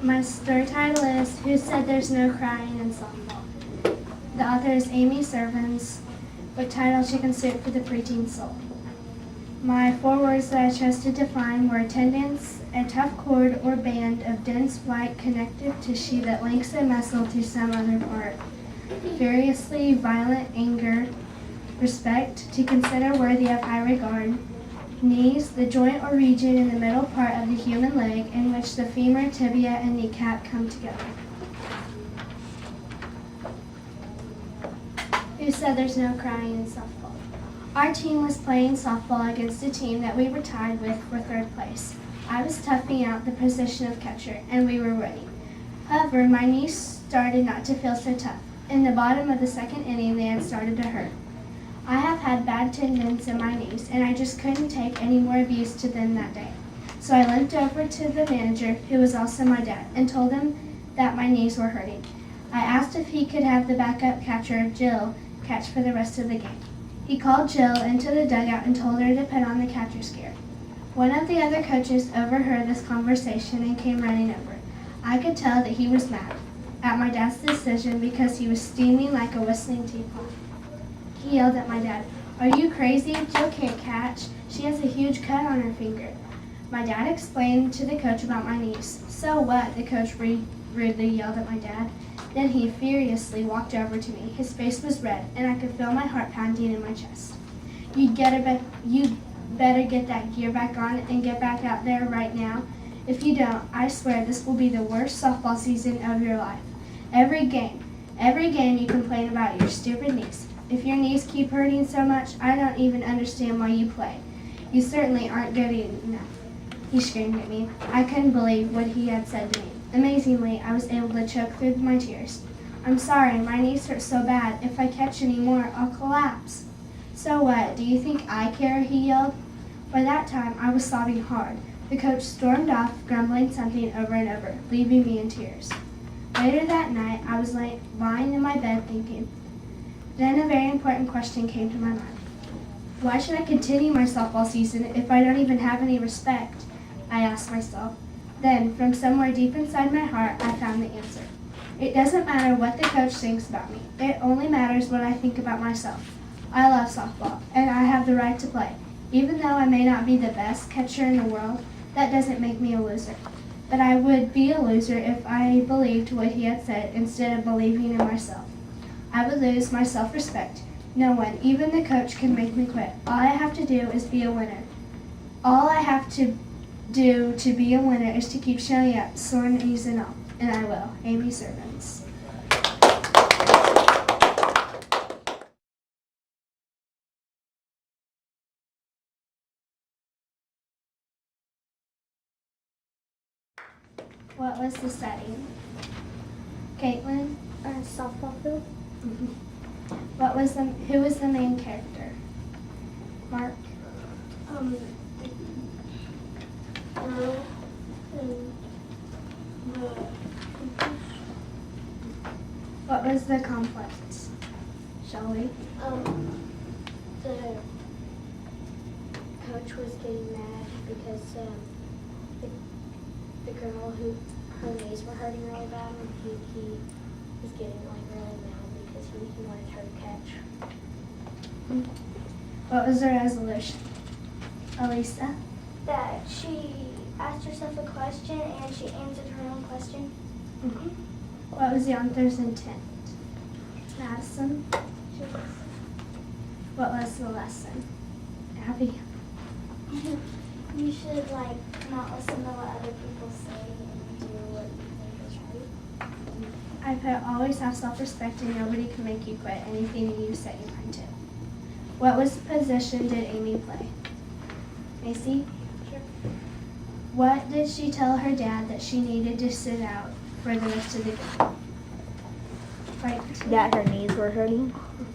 My story title is Who Said There's No Crying in Softball? The author is Amy Servans, with title Chicken Soup for the Preteen Soul. My 4 words that I chose to define were tendons, a tough cord or band of dense white connective tissue that links a muscle to some other part. Furiously violent anger, respect, to consider worthy of high regard. Knees, the joint or region in the middle part of the human leg in which the femur, tibia, and kneecap come together. Who said there's no crying in softball? Our team was playing softball against a team that we were tied with for 3rd place. I was toughing out the position of catcher, and we were winning. However, my knees started not to feel so tough. In the bottom of the 2nd inning, they had started to hurt. I have had bad tendons in my knees, and I just couldn't take any more abuse to them that day. So I limped over to the manager, who was also my dad, and told him that my knees were hurting. I asked if he could have the backup catcher, Jill, catch for the rest of the game. He called Jill into the dugout and told her to put on the catcher's gear. One of the other coaches overheard this conversation and came running over. I could tell that he was mad at my dad's decision because he was steaming like a whistling teapot. He yelled at my dad, "Are you crazy? Jill can't catch. She has a huge cut on her finger." My dad explained to the coach about my knees. "So what?" the coach rudely yelled at my dad. Then he furiously walked over to me. His face was red, and I could feel my heart pounding in my chest. You'd better get that gear back on and get back out there right now. If you don't, I swear this will be the worst softball season of your life. Every game you complain about your stupid knees. If your knees keep hurting so much, I don't even understand why you play. You certainly aren't good enough." He screamed at me. I couldn't believe what he had said to me. Amazingly, I was able to choke through my tears. "I'm sorry, my knees hurt so bad. If I catch any more, I'll collapse." "So what? Do you think I care?" he yelled. By that time, I was sobbing hard. The coach stormed off, grumbling something over and over, leaving me in tears. Later that night, I was lying in my bed thinking. Then a very important question came to my mind. Why should I continue my softball season if I don't even have any respect? I asked myself. Then, from somewhere deep inside my heart, I found the answer. It doesn't matter what the coach thinks about me. It only matters what I think about myself. I love softball, and I have the right to play. Even though I may not be the best catcher in the world, that doesn't make me a loser. But I would be a loser if I believed what he had said instead of believing in myself. I would lose my self-respect. No one, even the coach, can make me quit. All I have to do is be a winner. All I have to do to be a winner is to keep showing up, sore knees and all. And I will. Amy Servans. What was the setting? Caitlin? Softball field. Mm-hmm. Who was the main character? Mark? Girl and the What was the conflict? Shelley? the coach was getting mad because the girl who her knees were hurting really bad, and he was getting really mad because he wanted her to catch. What was the resolution? Elisa? That she asked herself a question and she answered her own question. Mm-hmm. What was the author's intent? Madison? What was the lesson? Abby? You should not listen to what other people say and do what you think is right. Always have self-respect and nobody can make you quit anything you set your mind to. What was the position did Amy play? Macy? Sure. What did she tell her dad that she needed to sit out for the rest of the game? Right. That her knees were hurting. Mm-hmm.